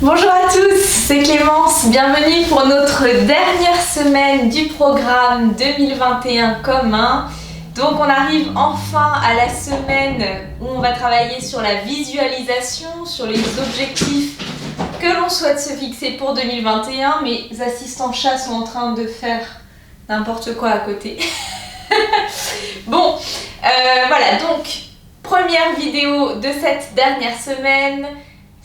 Bonjour à tous, c'est Clémence, bienvenue pour notre dernière semaine du programme 2021 commun. Donc on arrive enfin à la semaine où on va travailler sur la visualisation, sur les objectifs que l'on souhaite se fixer pour 2021. Mes assistants chats sont en train de faire n'importe quoi à côté. Bon, voilà, donc première vidéo de cette dernière semaine.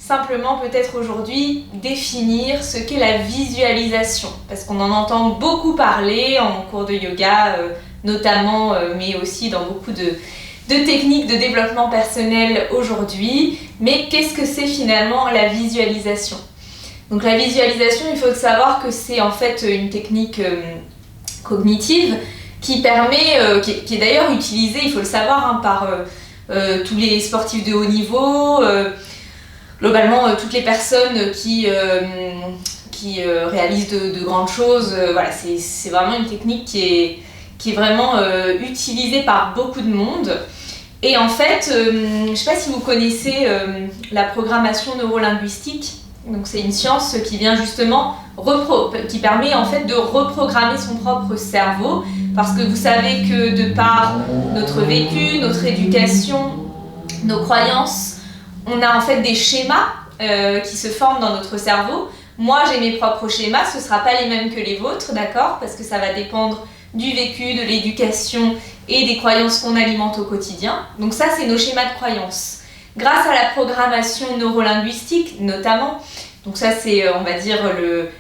Simplement peut-être aujourd'hui définir ce qu'est la visualisation, parce qu'on en entend beaucoup parler en cours de yoga notamment, mais aussi dans beaucoup de techniques de développement personnel aujourd'hui. Mais qu'est-ce que c'est finalement la visualisation? Donc la visualisation, il faut savoir que c'est en fait une technique cognitive qui permet, qui est d'ailleurs utilisée, il faut le savoir, par tous les sportifs de haut niveau, globalement toutes les personnes qui réalisent de grandes choses. Voilà, c'est vraiment une technique qui est vraiment utilisée par beaucoup de monde. Et en fait, je ne sais pas si vous connaissez la programmation neurolinguistique. Donc c'est une science qui vient justement qui permet en fait de reprogrammer son propre cerveau, parce que vous savez que de par notre vécu, notre éducation, nos croyances, on a en fait des schémas qui se forment dans notre cerveau. Moi, j'ai mes propres schémas, ce ne sera pas les mêmes que les vôtres, d'accord? Parce que ça va dépendre du vécu, de l'éducation et des croyances qu'on alimente au quotidien. Donc ça, c'est nos schémas de croyances. Grâce à la programmation neurolinguistique, notamment, donc ça, c'est, on va dire,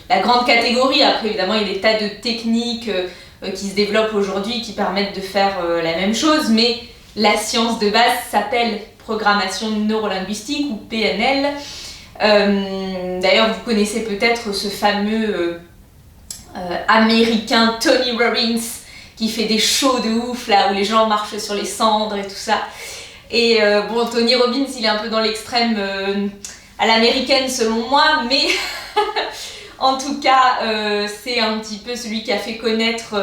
la grande catégorie. Après, évidemment, il y a des tas de techniques qui se développent aujourd'hui qui permettent de faire la même chose, mais la science de base s'appelle programmation neurolinguistique ou PNL. D'ailleurs, vous connaissez peut-être ce fameux américain Tony Robbins qui fait des shows de ouf là où les gens marchent sur les cendres et tout ça. Et bon, Tony Robbins, il est un peu dans l'extrême à l'américaine selon moi, mais en tout cas, c'est un petit peu celui qui a fait connaître,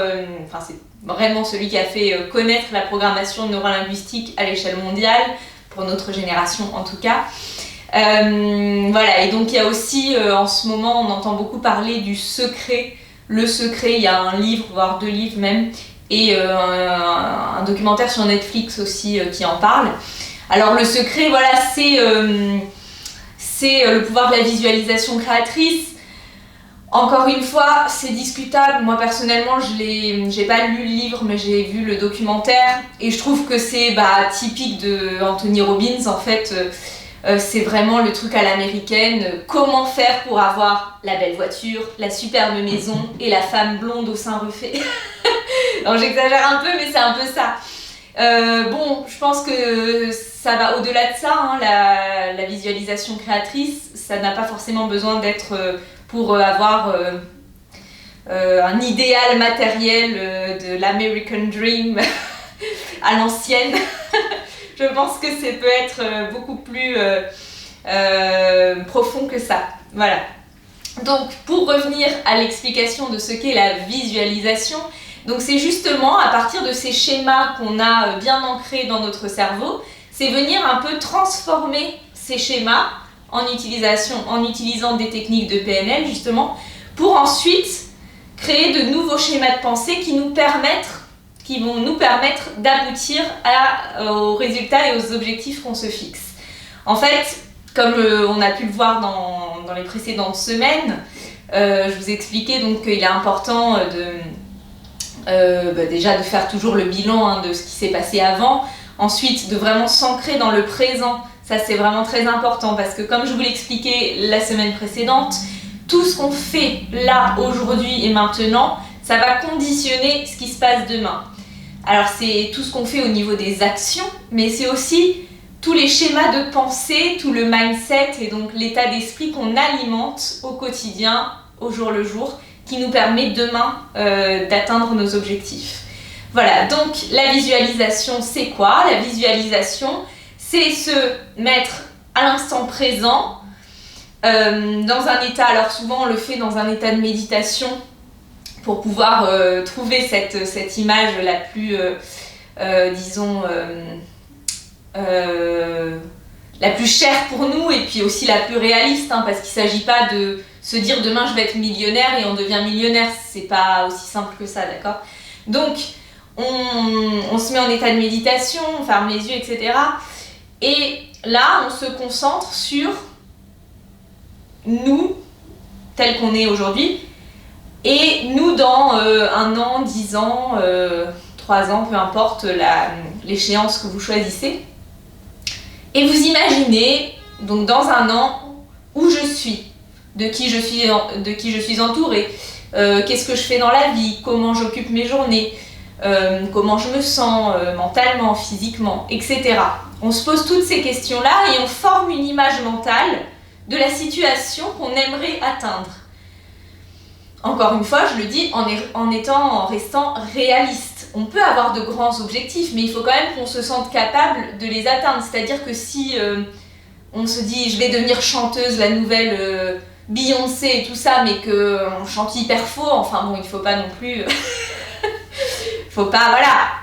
c'est vraiment celui qui a fait connaître la programmation neurolinguistique à l'échelle mondiale, pour notre génération en tout cas. Voilà, et donc il y a aussi en ce moment, on entend beaucoup parler du secret. Le secret, il y a un livre, voire 2 livres même, et un documentaire sur Netflix aussi qui en parle. Alors le secret, voilà, c'est le pouvoir de la visualisation créatrice. Encore une fois, c'est discutable. Moi personnellement, j'ai pas lu le livre, mais j'ai vu le documentaire et je trouve que c'est typique de Anthony Robbins. En fait, c'est vraiment le truc à l'américaine. Comment faire pour avoir la belle voiture, la superbe maison et la femme blonde au sein refait. Alors j'exagère un peu, mais c'est un peu ça. Bon, je pense que ça va au-delà de ça, la visualisation créatrice. Ça n'a pas forcément besoin d'être pour avoir un idéal matériel de l'American Dream à l'ancienne. Je pense que ça peut être beaucoup plus profond que ça. Voilà. Donc, pour revenir à l'explication de ce qu'est la visualisation, donc c'est justement à partir de ces schémas qu'on a bien ancrés dans notre cerveau, c'est venir un peu transformer ces schémas en utilisant des techniques de PNL justement, pour ensuite créer de nouveaux schémas de pensée qui vont nous permettre d'aboutir aux résultats et aux objectifs qu'on se fixe. En fait, comme on a pu le voir dans les précédentes semaines, je vous expliquais donc qu'il est important déjà de faire toujours le bilan de ce qui s'est passé avant, ensuite de vraiment s'ancrer dans le présent. Ça, c'est vraiment très important parce que, comme je vous l'expliquais la semaine précédente, tout ce qu'on fait là, aujourd'hui et maintenant, ça va conditionner ce qui se passe demain. Alors, c'est tout ce qu'on fait au niveau des actions, mais c'est aussi tous les schémas de pensée, tout le mindset et donc l'état d'esprit qu'on alimente au quotidien, au jour le jour, qui nous permet demain d'atteindre nos objectifs. Voilà, donc la visualisation, c'est quoi? La visualisation, c'est se mettre à l'instant présent dans un état, alors souvent on le fait dans un état de méditation pour pouvoir trouver cette image la plus, la plus chère pour nous et puis aussi la plus réaliste, hein, parce qu'il ne s'agit pas de se dire demain je vais être millionnaire et on devient millionnaire, c'est pas aussi simple que ça, d'accord? Donc on se met en état de méditation, on ferme les yeux, etc. Et là on se concentre sur nous, tels qu'on est aujourd'hui, et nous dans 1 an, 10 ans, 3 ans, peu importe l'échéance que vous choisissez. Et vous imaginez, donc dans 1 an, où je suis, de qui je suis entourée, qu'est-ce que je fais dans la vie, comment j'occupe mes journées, comment je me sens mentalement, physiquement, etc. On se pose toutes ces questions-là et on forme une image mentale de la situation qu'on aimerait atteindre. Encore une fois, je le dis, en restant réaliste. On peut avoir de grands objectifs, mais il faut quand même qu'on se sente capable de les atteindre. C'est-à-dire que si on se dit je vais devenir chanteuse, la nouvelle Beyoncé et tout ça, mais qu'on chante hyper faux, enfin bon, il faut pas non plus...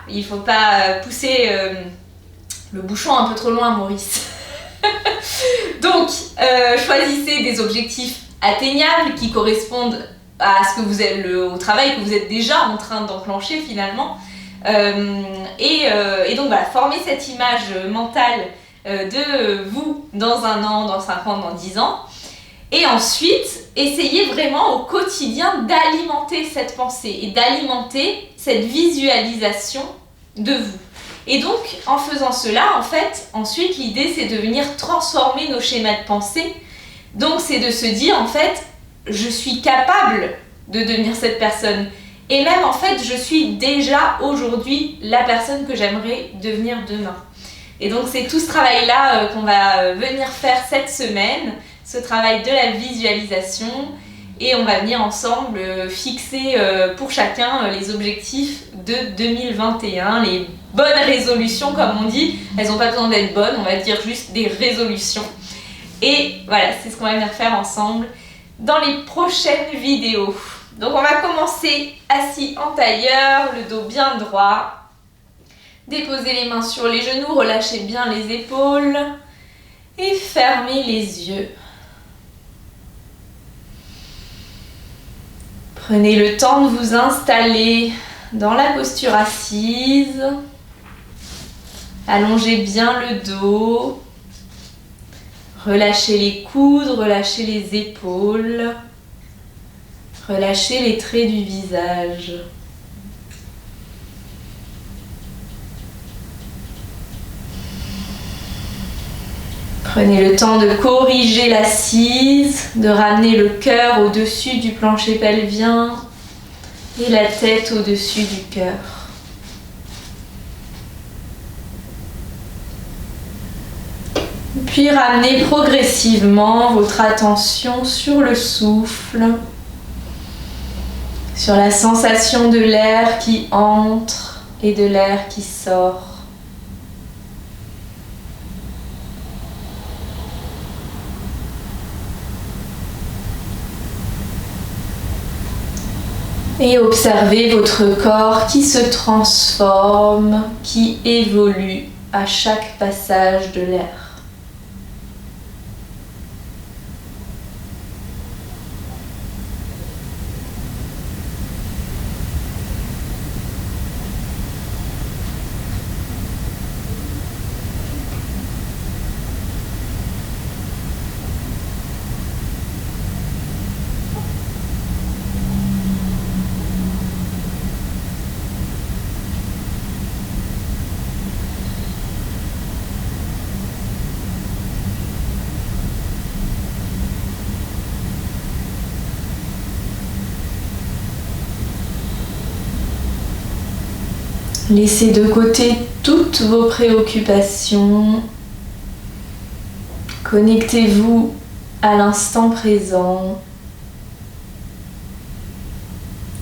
il faut pas pousser le bouchon un peu trop loin, Maurice. Donc, choisissez des objectifs atteignables qui correspondent à ce que vous êtes, au travail que vous êtes déjà en train d'enclencher finalement. Et donc voilà, formez cette image mentale de vous dans 1 an, dans 5 ans, dans 10 ans. Et ensuite, essayez vraiment au quotidien d'alimenter cette pensée et d'alimenter cette visualisation de vous. Et donc, en faisant cela, en fait, ensuite, l'idée, c'est de venir transformer nos schémas de pensée. Donc, c'est de se dire, en fait, je suis capable de devenir cette personne. Et même, en fait, je suis déjà aujourd'hui la personne que j'aimerais devenir demain. Et donc, c'est tout ce travail-là qu'on va venir faire cette semaine, ce travail de la visualisation. Et on va venir ensemble fixer pour chacun les objectifs de 2021, les bonnes résolutions comme on dit. Elles n'ont pas besoin d'être bonnes, on va dire juste des résolutions. Et voilà, c'est ce qu'on va venir faire ensemble dans les prochaines vidéos. Donc on va commencer assis en tailleur, le dos bien droit. Déposez les mains sur les genoux, relâchez bien les épaules et fermez les yeux. Prenez le temps de vous installer dans la posture assise. Allongez bien le dos. Relâchez les coudes, relâchez les épaules. Relâchez les traits du visage. Prenez le temps de corriger l'assise, de ramener le cœur au-dessus du plancher pelvien et la tête au-dessus du cœur. Puis ramenez progressivement votre attention sur le souffle, sur la sensation de l'air qui entre et de l'air qui sort. Et observez votre corps qui se transforme, qui évolue à chaque passage de l'air. Laissez de côté toutes vos préoccupations. Connectez-vous à l'instant présent.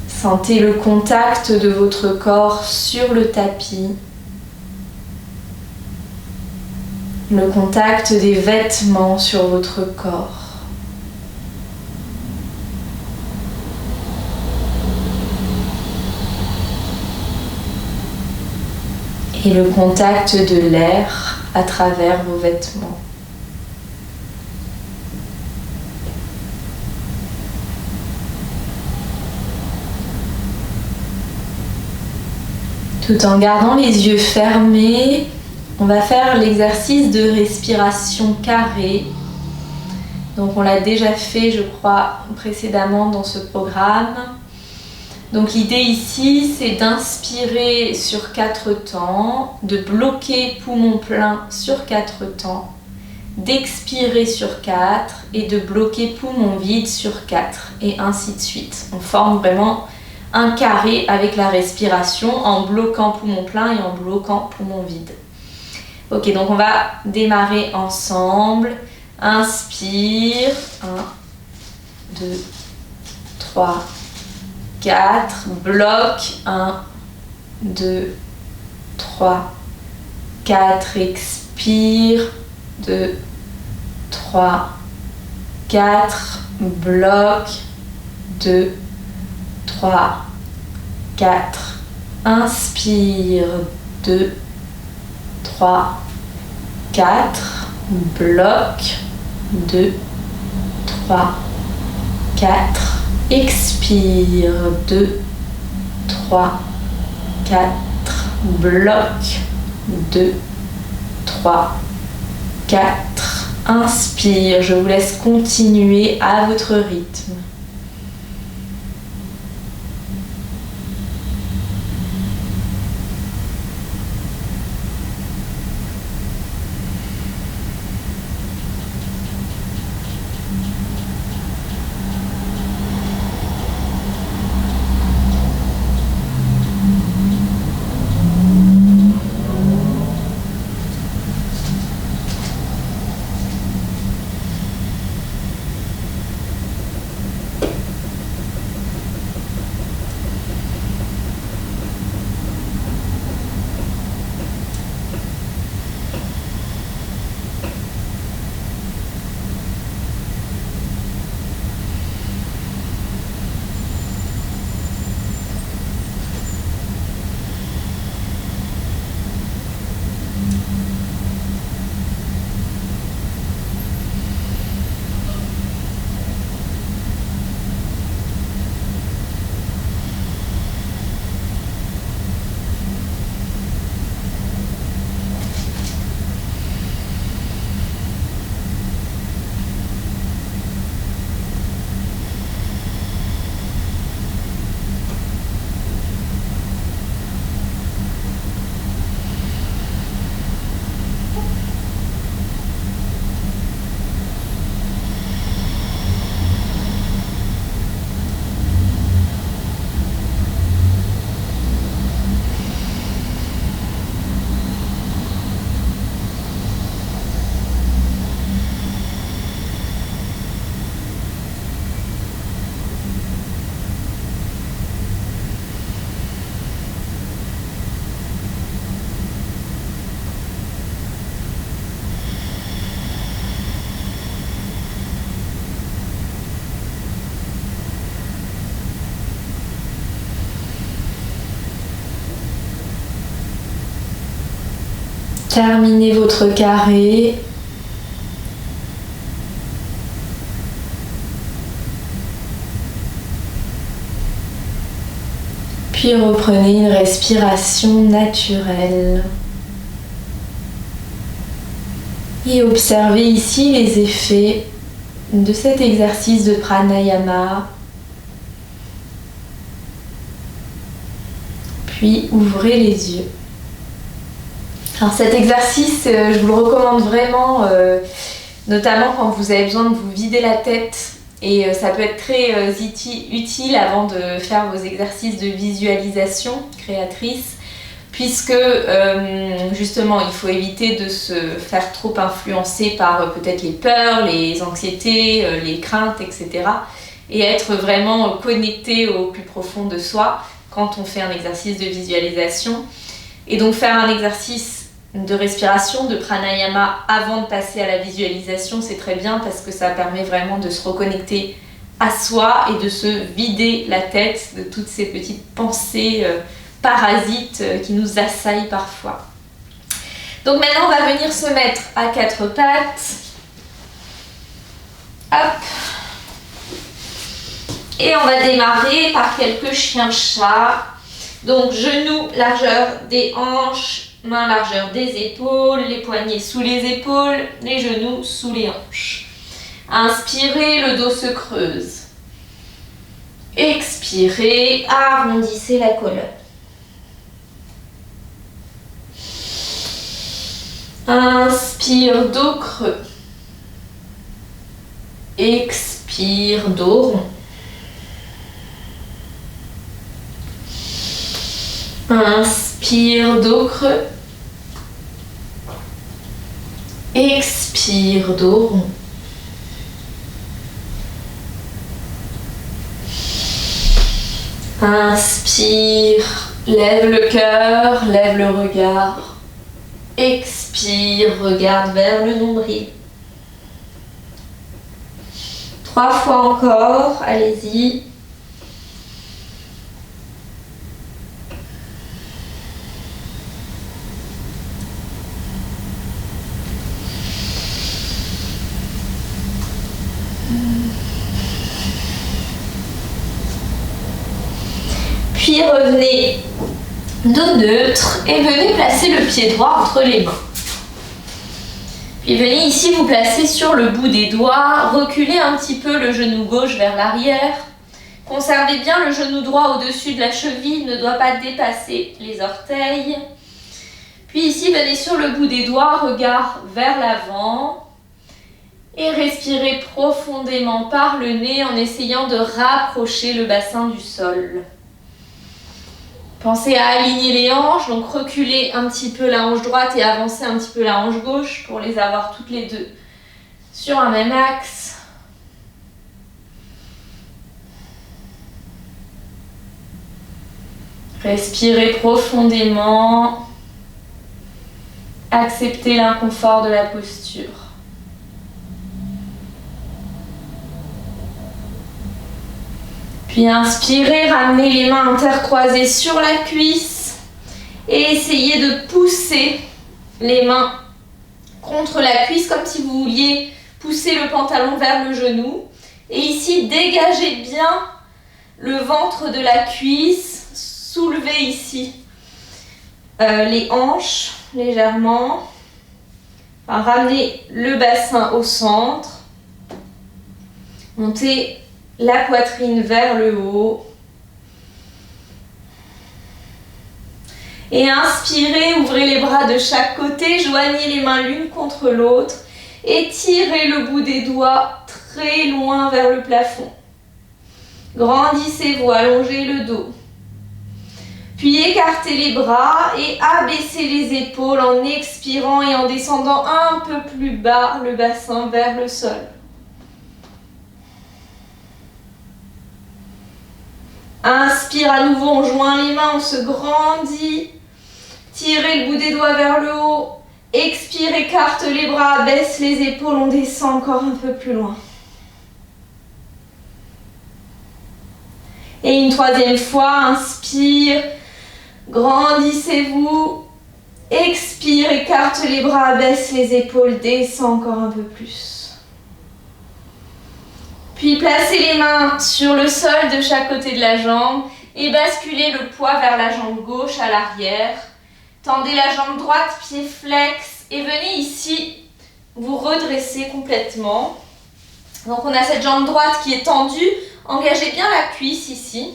Sentez le contact de votre corps sur le tapis. Le contact des vêtements sur votre corps. Et le contact de l'air à travers vos vêtements. Tout en gardant les yeux fermés, on va faire l'exercice de respiration carrée. Donc on l'a déjà fait, je crois, précédemment dans ce programme. Donc l'idée ici, c'est d'inspirer sur 4 temps, de bloquer poumon plein sur 4 temps, d'expirer sur 4 et de bloquer poumon vide sur 4 et ainsi de suite. On forme vraiment un carré avec la respiration en bloquant poumon plein et en bloquant poumon vide. Ok, donc on va démarrer ensemble. Inspire, 1, 2, 3, 4, bloc, 1, 2, 3, 4, expire, 2, 3, 4, bloc, 2, 3, 4, inspire, 2, 3, 4, bloc, 2, 3, 4, expire, 2, 3, 4, bloc, 2, 3, 4, inspire. Je vous laisse continuer à votre rythme. Terminez votre carré. Puis reprenez une respiration naturelle. Et observez ici les effets de cet exercice de pranayama. Puis ouvrez les yeux. Alors cet exercice, je vous le recommande vraiment, notamment quand vous avez besoin de vous vider la tête. Et ça peut être très utile avant de faire vos exercices de visualisation créatrice, puisque justement il faut éviter de se faire trop influencer par peut-être les peurs, les anxiétés, les craintes, etc. Et être vraiment connecté au plus profond de soi quand on fait un exercice de visualisation. Et donc faire un exercice de respiration, de pranayama avant de passer à la visualisation, c'est très bien parce que ça permet vraiment de se reconnecter à soi et de se vider la tête de toutes ces petites pensées parasites qui nous assaillent parfois. Donc maintenant on va venir se mettre à 4 pattes. Hop. Et on va démarrer par quelques chiens-chats. Donc genoux, largeur des hanches, mains, largeur des épaules, les poignets sous les épaules, les genoux sous les hanches. Inspirez, le dos se creuse. Expirez, arrondissez la colonne. Inspire, dos creux. Expire, dos rond. Inspire, dos creux. Expire, dos rond. Inspire, lève le cœur, lève le regard. Expire, regarde vers le nombril. 3 fois encore, allez-y. Puis revenez dos neutre et venez placer le pied droit entre les mains. Puis venez ici vous placer sur le bout des doigts, reculez un petit peu le genou gauche vers l'arrière. Conservez bien le genou droit au-dessus de la cheville, ne doit pas dépasser les orteils. Puis ici, venez sur le bout des doigts, regard vers l'avant. Et respirez profondément par le nez en essayant de rapprocher le bassin du sol. Pensez à aligner les hanches, donc reculez un petit peu la hanche droite et avancez un petit peu la hanche gauche pour les avoir toutes les deux sur un même axe. Respirez profondément. Acceptez l'inconfort de la posture. Puis inspirez, ramenez les mains intercroisées sur la cuisse et essayez de pousser les mains contre la cuisse comme si vous vouliez pousser le pantalon vers le genou. Et ici, dégagez bien le ventre de la cuisse, soulevez ici les hanches légèrement, enfin, ramenez le bassin au centre, montez la poitrine vers le haut. Et inspirez, ouvrez les bras de chaque côté, joignez les mains l'une contre l'autre et tirez le bout des doigts très loin vers le plafond. Grandissez-vous, allongez le dos. Puis écartez les bras et abaissez les épaules en expirant et en descendant un peu plus bas le bassin vers le sol. Inspire à nouveau, on joint les mains, on se grandit. Tirez le bout des doigts vers le haut. Expire, écarte les bras, baisse les épaules, on descend encore un peu plus loin. Et une troisième fois, inspire, grandissez-vous. Expire, écarte les bras, baisse les épaules, descend encore un peu plus. Puis placez les mains sur le sol de chaque côté de la jambe et basculez le poids vers la jambe gauche à l'arrière. Tendez la jambe droite, pied flex et venez ici vous redresser complètement. Donc on a cette jambe droite qui est tendue, engagez bien la cuisse ici.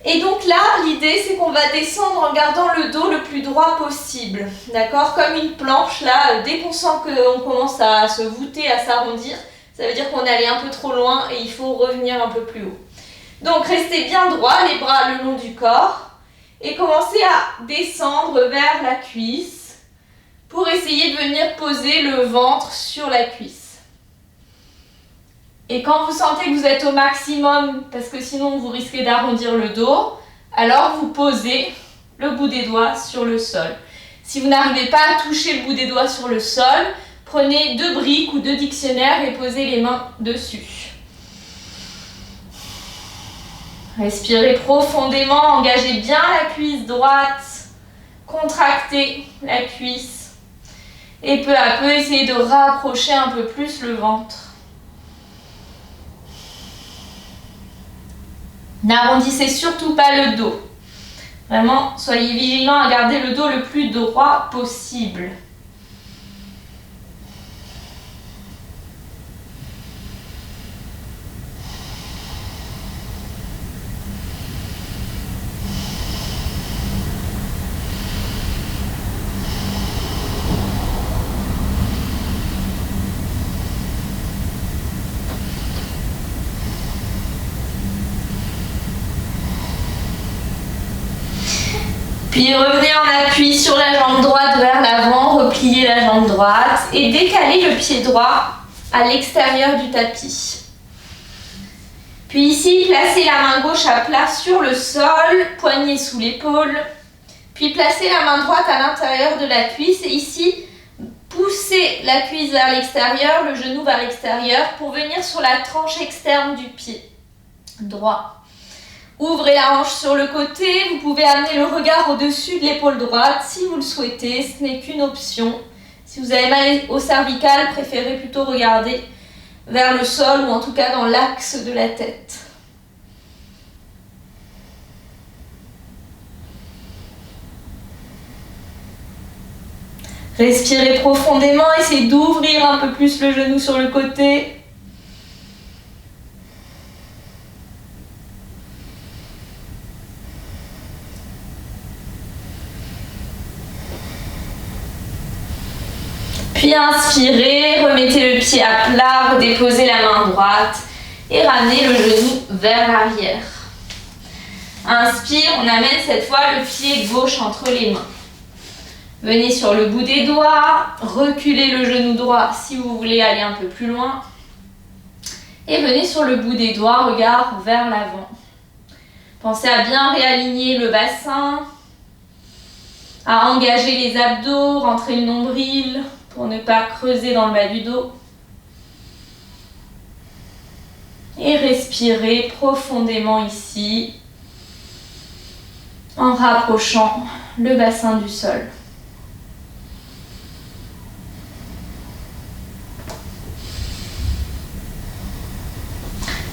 Et donc là, l'idée c'est qu'on va descendre en gardant le dos le plus droit possible. D'accord? Comme une planche là, dès qu'on sent qu'on commence à se voûter, à s'arrondir, ça veut dire qu'on est allé un peu trop loin et il faut revenir un peu plus haut. Donc restez bien droit, les bras le long du corps et commencez à descendre vers la cuisse pour essayer de venir poser le ventre sur la cuisse. Et quand vous sentez que vous êtes au maximum, parce que sinon vous risquez d'arrondir le dos, alors vous posez le bout des doigts sur le sol. Si vous n'arrivez pas à toucher le bout des doigts sur le sol, prenez 2 briques ou 2 dictionnaires et posez les mains dessus. Respirez profondément, engagez bien la cuisse droite, contractez la cuisse et peu à peu essayez de rapprocher un peu plus le ventre. N'arrondissez surtout pas le dos. Vraiment, soyez vigilants à garder le dos le plus droit possible. Puis revenez en appui sur la jambe droite vers l'avant, repliez la jambe droite et décalez le pied droit à l'extérieur du tapis. Puis ici, placez la main gauche à plat sur le sol, poignet sous l'épaule. Puis placez la main droite à l'intérieur de la cuisse et ici, poussez la cuisse vers l'extérieur, le genou vers l'extérieur pour venir sur la tranche externe du pied droit. Ouvrez la hanche sur le côté, vous pouvez amener le regard au-dessus de l'épaule droite si vous le souhaitez, ce n'est qu'une option. Si vous avez mal au cervical, préférez plutôt regarder vers le sol ou en tout cas dans l'axe de la tête. Respirez profondément, essayez d'ouvrir un peu plus le genou sur le côté. Puis inspirez, remettez le pied à plat, redéposez la main droite et ramenez le genou vers l'arrière. Inspire, on amène cette fois le pied gauche entre les mains. Venez sur le bout des doigts, reculez le genou droit si vous voulez aller un peu plus loin. Et venez sur le bout des doigts, regard vers l'avant. Pensez à bien réaligner le bassin, à engager les abdos, rentrer le nombril pour ne pas creuser dans le bas du dos. Et respirez profondément ici, en rapprochant le bassin du sol.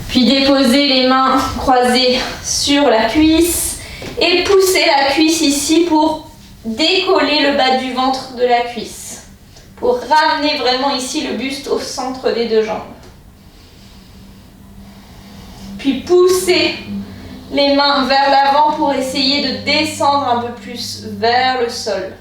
Puis déposez les mains croisées sur la cuisse et poussez la cuisse ici pour décoller le bas du ventre de la cuisse. Pour ramener vraiment ici le buste au centre des deux jambes. Puis poussez les mains vers l'avant pour essayer de descendre un peu plus vers le sol.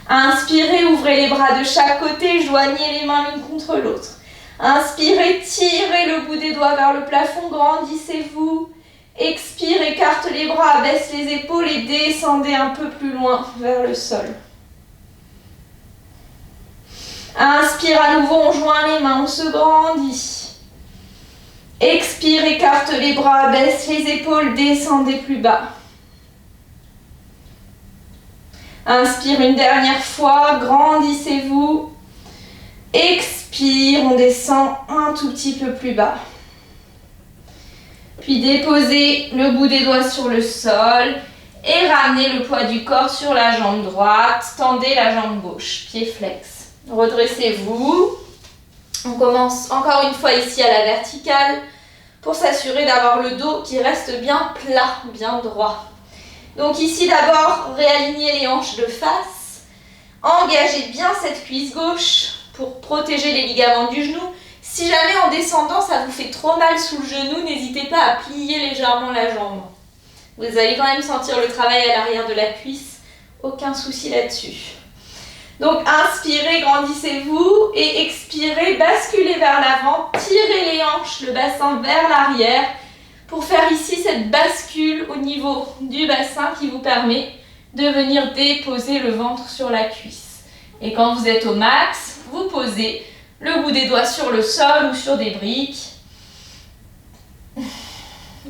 Inspirez, ouvrez les bras de chaque côté, joignez les mains l'une contre l'autre. Inspirez, tirez le bout des doigts vers le plafond, grandissez-vous. Expire, écarte les bras, abaisse les épaules et descendez un peu plus loin vers le sol. Inspire à nouveau, on joint les mains, on se grandit. Expire, écarte les bras, baisse les épaules, descendez plus bas. Inspire une dernière fois, grandissez-vous. Expire, on descend un tout petit peu plus bas. Puis déposez le bout des doigts sur le sol et ramenez le poids du corps sur la jambe droite. Tendez la jambe gauche, pied flex. Redressez-vous. On commence encore une fois ici à la verticale pour s'assurer d'avoir le dos qui reste bien plat, bien droit. Donc ici d'abord, réalignez les hanches de face. Engagez bien cette cuisse gauche pour protéger les ligaments du genou. Si jamais en descendant ça vous fait trop mal sous le genou, n'hésitez pas à plier légèrement la jambe. Vous allez quand même sentir le travail à l'arrière de la cuisse, aucun souci là-dessus. Donc inspirez, grandissez-vous et expirez, basculez vers l'avant, tirez les hanches, le bassin vers l'arrière pour faire ici cette bascule au niveau du bassin qui vous permet de venir déposer le ventre sur la cuisse. Et quand vous êtes au max, vous posez le bout des doigts sur le sol ou sur des briques.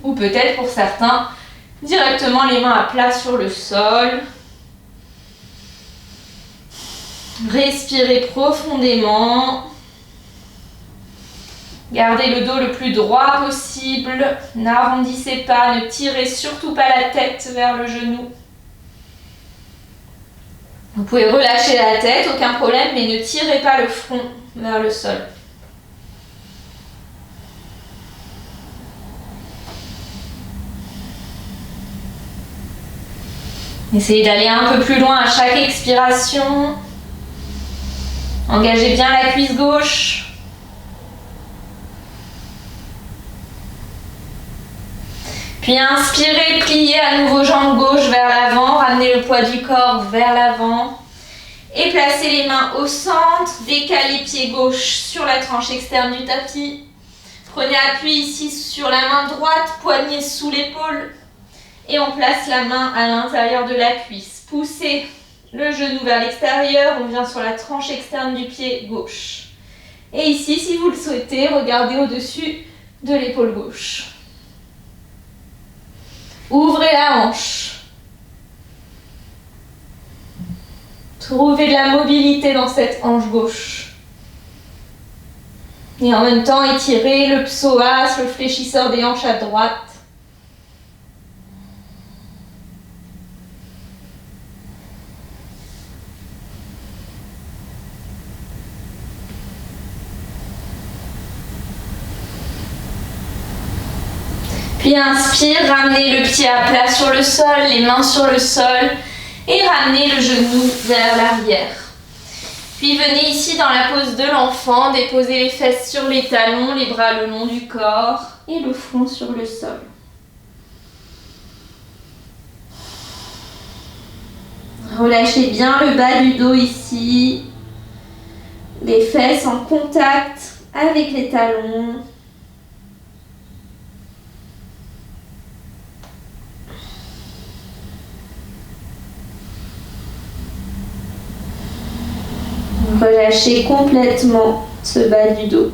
Ou peut-être pour certains, directement les mains à plat sur le sol. Respirez profondément. Gardez le dos le plus droit possible. N'arrondissez pas, ne tirez surtout pas la tête vers le genou. Vous pouvez relâcher la tête, aucun problème, mais ne tirez pas le front vers le sol. Essayez d'aller un peu plus loin à chaque expiration. Engagez bien la cuisse gauche. Puis inspirez, pliez à nouveau jambe gauche vers l'avant, ramenez le poids du corps vers l'avant. Et placez les mains au centre, décalez pied gauche sur la tranche externe du tapis. Prenez appui ici sur la main droite, poignet sous l'épaule. Et on place la main à l'intérieur de la cuisse. Poussez le genou vers l'extérieur, on vient sur la tranche externe du pied gauche. Et ici, si vous le souhaitez, regardez au-dessus de l'épaule gauche. Ouvrez la hanche. Trouvez de la mobilité dans cette hanche gauche. Et en même temps, étirez le psoas, le fléchisseur des hanches à droite. Puis inspire, ramenez le pied à plat sur le sol, les mains sur le sol et ramenez le genou vers l'arrière. Puis venez ici dans la pose de l'enfant, déposez les fesses sur les talons, les bras le long du corps et le front sur le sol. Relâchez bien le bas du dos ici, les fesses en contact avec les talons. Relâchez complètement ce bas du dos.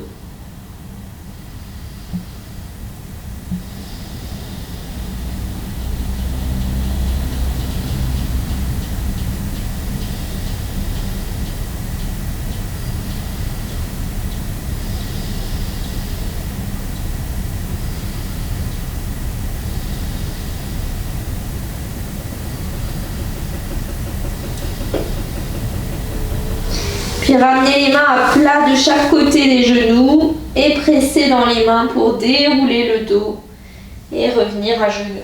Puis ramenez les mains à plat de chaque côté des genoux et pressez dans les mains pour dérouler le dos et revenir à genoux.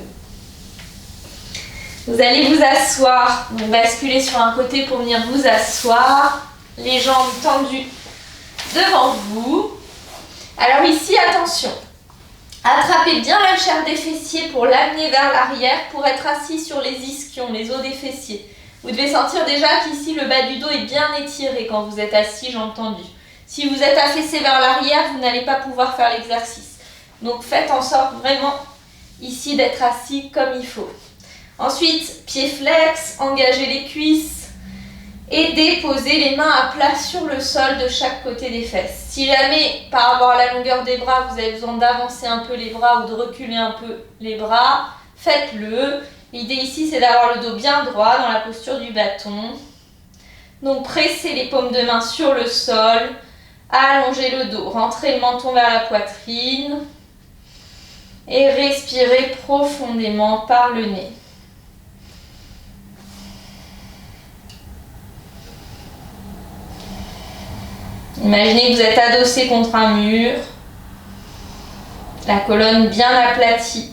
Vous allez vous asseoir, donc basculer sur un côté pour venir vous asseoir, les jambes tendues devant vous. Alors ici, attention, attrapez bien la chair des fessiers pour l'amener vers l'arrière pour être assis sur les ischions, les os des fessiers. Vous devez sentir déjà qu'ici le bas du dos est bien étiré quand vous êtes assis, jambes tendues. Si vous êtes affaissé vers l'arrière, vous n'allez pas pouvoir faire l'exercice. Donc faites en sorte vraiment ici d'être assis comme il faut. Ensuite, pieds flex, engagez les cuisses et déposez les mains à plat sur le sol de chaque côté des fesses. Si jamais, par rapport à la longueur des bras, vous avez besoin d'avancer un peu les bras ou de reculer un peu les bras, faites-le. L'idée ici, c'est d'avoir le dos bien droit dans la posture du bâton. Donc, pressez les paumes de main sur le sol, allongez le dos, rentrez le menton vers la poitrine et respirez profondément par le nez. Imaginez que vous êtes adossé contre un mur, la colonne bien aplatie.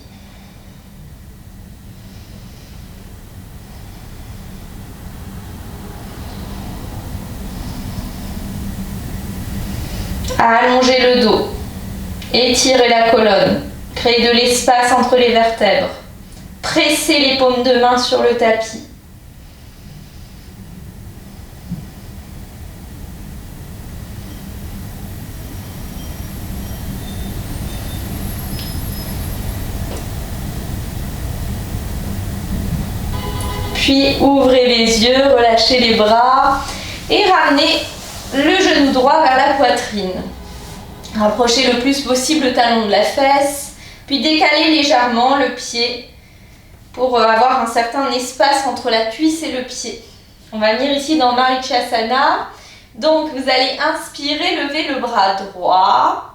Allongez le dos, étirez la colonne, créez de l'espace entre les vertèbres, pressez les paumes de main sur le tapis. Puis ouvrez les yeux, relâchez les bras et ramenez le genou droit vers la poitrine. Rapprochez le plus possible le talon de la fesse, puis décalez légèrement le pied pour avoir un certain espace entre la cuisse et le pied. On va venir ici dans Marichyasana. Donc vous allez inspirer, lever le bras droit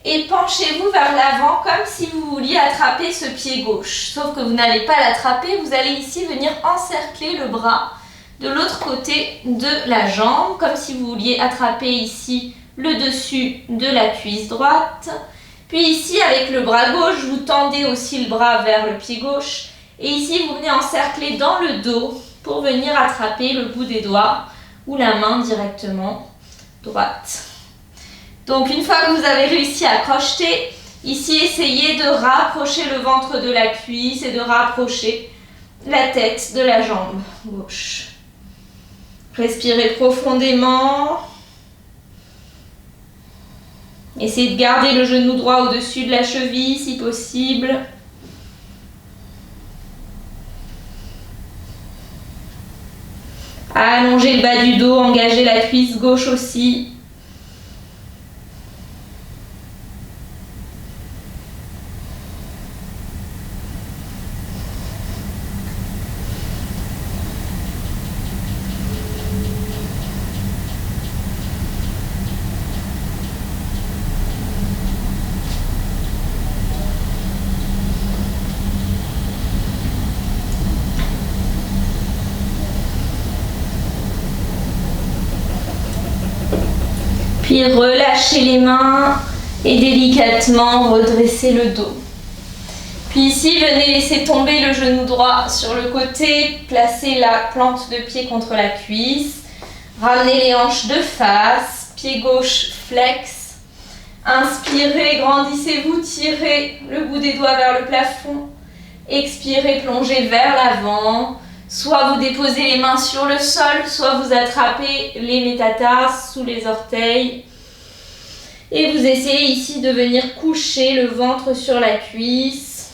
et penchez-vous vers l'avant comme si vous vouliez attraper ce pied gauche. Sauf que vous n'allez pas l'attraper, vous allez ici venir encercler le bras de l'autre côté de la jambe, comme si vous vouliez attraper ici le dessus de la cuisse droite. Puis ici, avec le bras gauche, vous tendez aussi le bras vers le pied gauche Et ici, vous venez encercler dans le dos pour venir attraper le bout des doigts ou la main directement droite. Donc une fois que vous avez réussi à crocheter, ici essayez de rapprocher le ventre de la cuisse et de rapprocher la tête de la jambe gauche. Respirez profondément. Essayez de garder le genou droit au-dessus de la cheville si possible. Allongez le bas du dos, engagez la cuisse gauche aussi. Puis relâchez les mains et délicatement redressez le dos. Puis ici, venez laisser tomber le genou droit sur le côté, placez la plante de pied contre la cuisse, ramenez les hanches de face, pied gauche flex, inspirez, grandissez-vous, tirez le bout des doigts vers le plafond, expirez, plongez vers l'avant. Soit vous déposez les mains sur le sol, soit vous attrapez les métatarses sous les orteils. Et vous essayez ici de venir coucher le ventre sur la cuisse.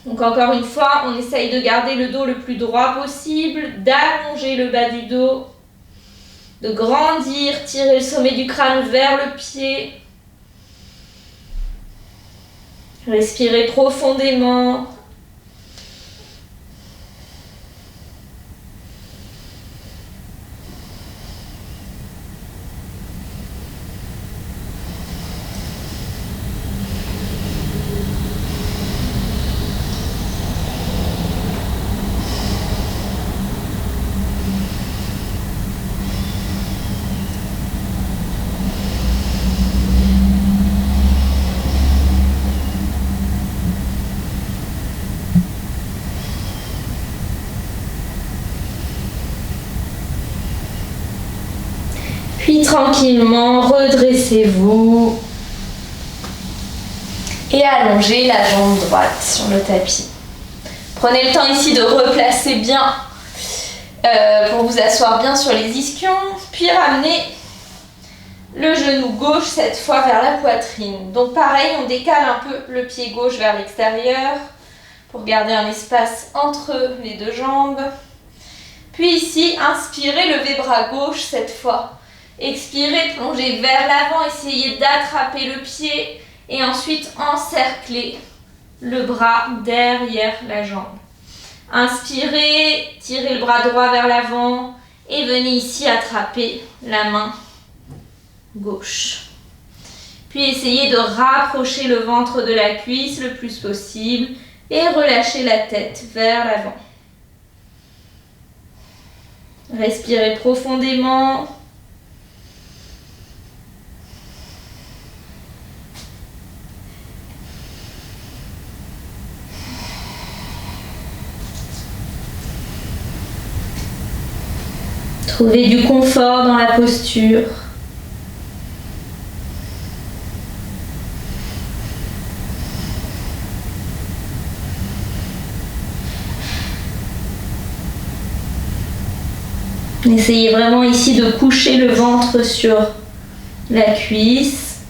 Donc encore une fois, on essaye de garder le dos le plus droit possible, d'allonger le bas du dos, de grandir, tirer le sommet du crâne vers le pied. Respirez profondément. Puis tranquillement, redressez-vous et allongez la jambe droite sur le tapis. Prenez le temps ici de replacer bien pour vous asseoir bien sur les ischions, puis ramenez le genou gauche cette fois vers la poitrine. Donc pareil, on décale un peu le pied gauche vers l'extérieur pour garder un espace entre les deux jambes. Puis ici, inspirez, levez bras gauche cette fois. Expirez, plongez vers l'avant, essayez d'attraper le pied et ensuite encerclez le bras derrière la jambe. Inspirez, tirez le bras droit vers l'avant et venez ici attraper la main gauche. Puis essayez de rapprocher le ventre de la cuisse le plus possible et relâchez la tête vers l'avant. Respirez profondément. Trouvez du confort dans la posture. Essayez vraiment ici de coucher le ventre sur la cuisse.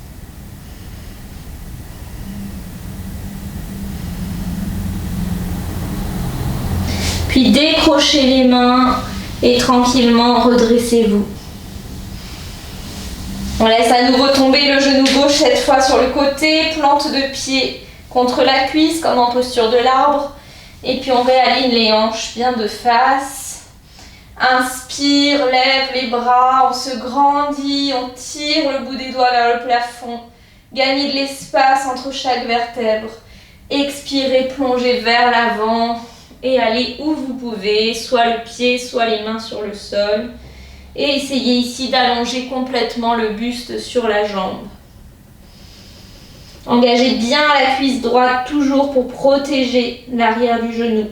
Puis décrochez les mains et tranquillement redressez-vous. On laisse à nouveau tomber le genou gauche cette fois sur le côté, plante de pied contre la cuisse comme en posture de l'arbre. Et puis on réaligne les hanches bien de face. Inspire, lève les bras, on se grandit, on tire le bout des doigts vers le plafond. Gagnez de l'espace entre chaque vertèbre. Expirez, plongez vers l'avant. Et allez où vous pouvez, soit le pied, soit les mains sur le sol. Et essayez ici d'allonger complètement le buste sur la jambe. Engagez bien la cuisse droite toujours pour protéger l'arrière du genou.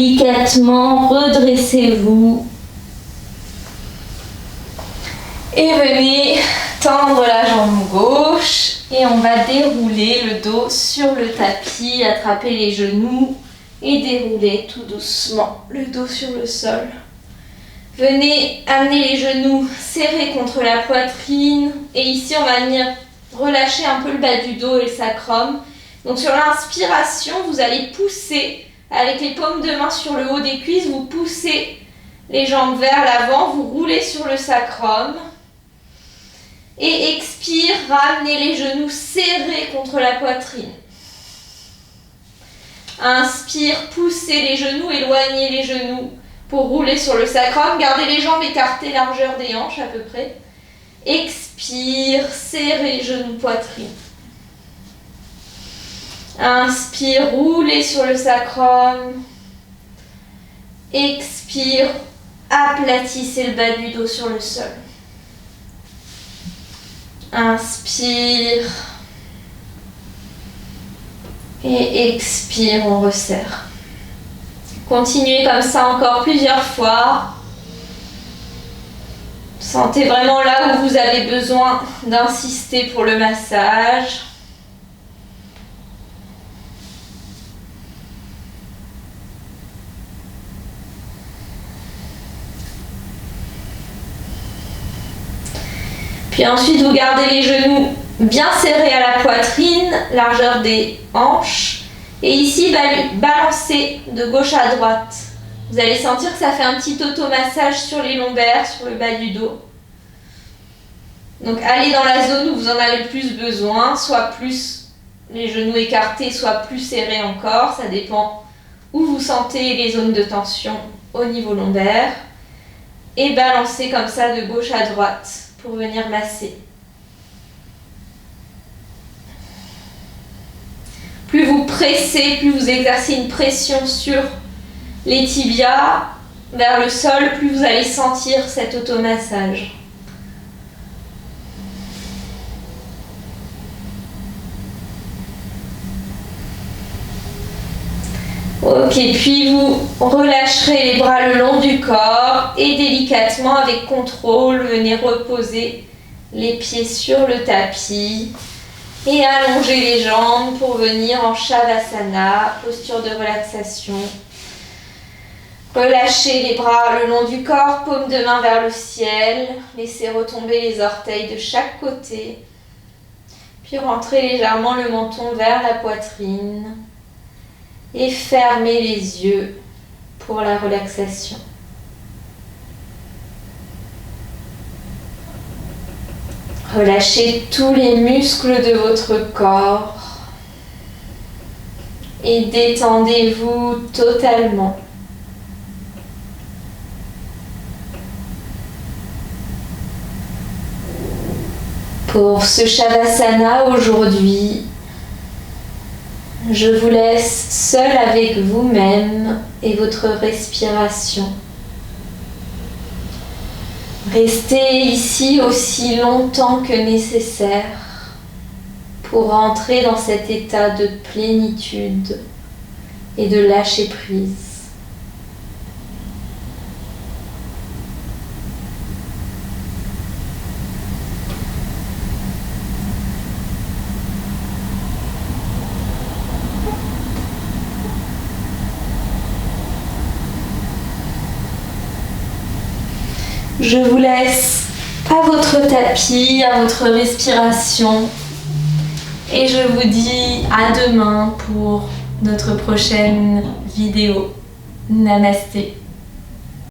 délicatement, redressez-vous. Et venez tendre la jambe gauche et on va dérouler le dos sur le tapis, attraper les genoux et dérouler tout doucement le dos sur le sol. Venez amener les genoux serrés contre la poitrine et ici on va venir relâcher un peu le bas du dos et le sacrum. Donc sur l'inspiration, vous allez pousser avec les paumes de main sur le haut des cuisses, vous poussez les jambes vers l'avant, vous roulez sur le sacrum. Et expire, ramenez les genoux serrés contre la poitrine. Inspire, poussez les genoux, éloignez les genoux pour rouler sur le sacrum. Gardez les jambes écartées, largeur des hanches à peu près. Expire, serrez genoux, poitrine. Inspire, roulez sur le sacrum. Expire, aplatissez le bas du dos sur le sol. Inspire et expire, on resserre. Continuez comme ça encore plusieurs fois. Sentez vraiment là où vous avez besoin d'insister pour le massage. Puis ensuite, vous gardez les genoux bien serrés à la poitrine, largeur des hanches. Et ici, balancez de gauche à droite. Vous allez sentir que ça fait un petit automassage sur les lombaires, sur le bas du dos. Donc allez dans la zone où vous en avez le plus besoin, soit plus les genoux écartés, soit plus serrés encore. Ça dépend où vous sentez les zones de tension au niveau lombaire. Et balancez comme ça de gauche à droite pour venir masser. Plus vous pressez, plus vous exercez une pression sur les tibias vers le sol, plus vous allez sentir cet automassage. Ok, puis vous relâcherez les bras le long du corps et délicatement, avec contrôle, venez reposer les pieds sur le tapis et allonger les jambes pour venir en Shavasana, posture de relaxation. Relâchez les bras le long du corps, paume de main vers le ciel, laissez retomber les orteils de chaque côté, puis rentrez légèrement le menton vers la poitrine. Et fermez les yeux pour la relaxation. Relâchez tous les muscles de votre corps et détendez-vous totalement. Pour ce Shavasana aujourd'hui, je vous laisse seul avec vous-même et votre respiration. Restez ici aussi longtemps que nécessaire pour entrer dans cet état de plénitude et de lâcher prise. Je vous laisse à votre tapis, à votre respiration et je vous dis à demain pour notre prochaine vidéo. Namasté.